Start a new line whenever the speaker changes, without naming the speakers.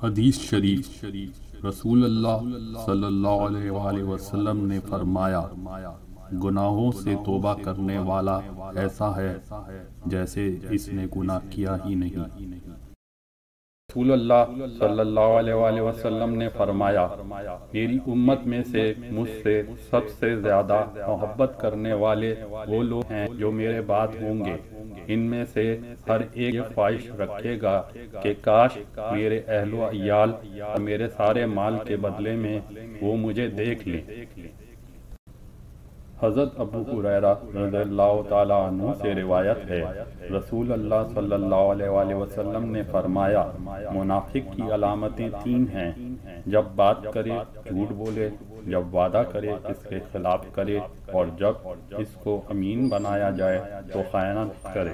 حدیث شریف رسول اللہ صلی اللہ علیہ وآلہ وسلم نے فرمایا، گناہوں سے توبہ کرنے والا ایسا ہے جیسے اس نے گناہ کیا ہی نہیں۔ رسول اللہ صلی اللہ علیہ وآلہ وسلم نے فرمایا، میری امت میں سے مجھ سے سب سے زیادہ محبت کرنے والے وہ لوگ ہیں جو میرے بعد ہوں گے۔ ان میں سے ہر ایک یہ خواہش رکھے گا کہ کاش میرے اہل و عیال اور میرے سارے مال کے بدلے میں وہ مجھے دیکھ لیں۔ حضرت ابو ہریرہ رضی اللہ تعالیٰ عنہ سے روایت ہے، رسول اللہ صلی اللہ علیہ وآلہ وسلم نے فرمایا، منافق کی علامتیں تین ہیں: جب بات کرے جھوٹ بولے، جب وعدہ کرے اس کے خلاف کرے، اور جب اس کو امین بنایا جائے تو خیانت کرے۔